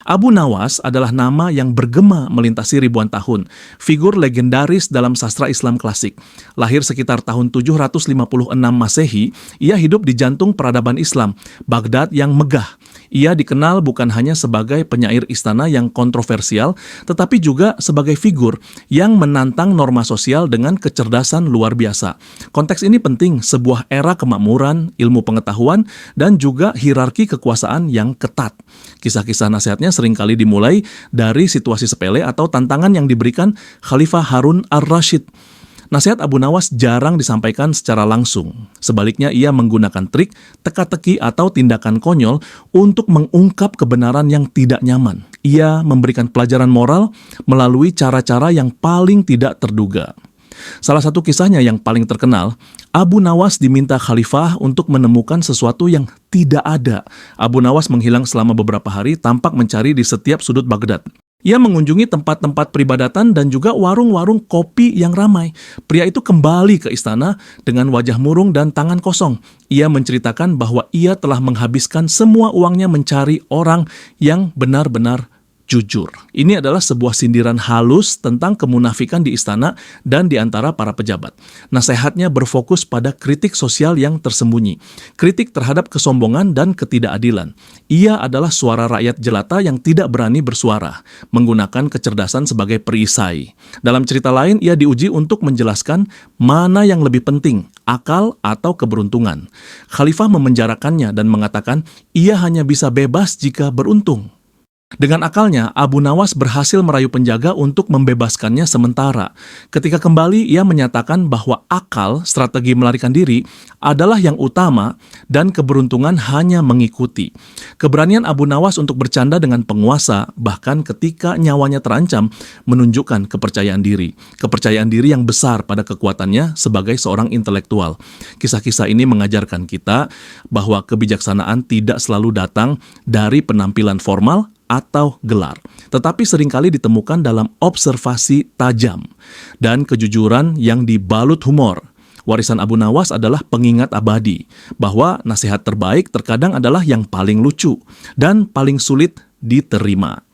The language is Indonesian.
Abu Nawas adalah nama yang bergema melintasi ribuan tahun, figur legendaris dalam sastra Islam klasik. Lahir sekitar tahun 756 Masehi, ia hidup di jantung peradaban Islam, Baghdad yang megah. Ia dikenal bukan hanya sebagai penyair istana yang kontroversial, tetapi juga sebagai figur yang menantang norma sosial dengan kecerdasan luar biasa. Konteks ini penting, sebuah era kemakmuran, ilmu pengetahuan, dan juga hierarki kekuasaan yang ketat. Kisah-kisah nasihatnya seringkali dimulai dari situasi sepele atau tantangan yang diberikan Khalifah Harun ar-Rasyid. Nasihat Abu Nawas jarang disampaikan secara langsung. Sebaliknya, ia menggunakan trik, teka-teki, atau tindakan konyol untuk mengungkap kebenaran yang tidak nyaman. Ia memberikan pelajaran moral melalui cara-cara yang paling tidak terduga. Salah satu kisahnya yang paling terkenal, Abu Nawas diminta khalifah untuk menemukan sesuatu yang tidak ada. Abu Nawas menghilang selama beberapa hari, tampak mencari di setiap sudut Baghdad. Ia mengunjungi tempat-tempat peribadatan dan juga warung-warung kopi yang ramai. Pria itu kembali ke istana dengan wajah murung dan tangan kosong. Ia menceritakan bahwa ia telah menghabiskan semua uangnya mencari orang yang benar-benar jujur. Ini adalah sebuah sindiran halus tentang kemunafikan di istana dan di antara para pejabat. Nasihatnya berfokus pada kritik sosial yang tersembunyi, kritik terhadap kesombongan dan ketidakadilan. Ia adalah suara rakyat jelata yang tidak berani bersuara, menggunakan kecerdasan sebagai perisai. Dalam cerita lain, ia diuji untuk menjelaskan mana yang lebih penting, akal atau keberuntungan. Khalifah memenjarakannya dan mengatakan ia hanya bisa bebas jika beruntung. Dengan akalnya, Abu Nawas berhasil merayu penjaga untuk membebaskannya sementara. Ketika kembali, ia menyatakan bahwa akal, strategi melarikan diri, adalah yang utama dan keberuntungan hanya mengikuti. Keberanian Abu Nawas untuk bercanda dengan penguasa, bahkan ketika nyawanya terancam, menunjukkan kepercayaan diri. Kepercayaan diri yang besar pada kekuatannya sebagai seorang intelektual. Kisah-kisah ini mengajarkan kita bahwa kebijaksanaan tidak selalu datang dari penampilan formal atau gelar, tetapi seringkali ditemukan dalam observasi tajam dan kejujuran yang dibalut humor. Warisan Abu Nawas adalah pengingat abadi bahwa nasihat terbaik terkadang adalah yang paling lucu dan paling sulit diterima.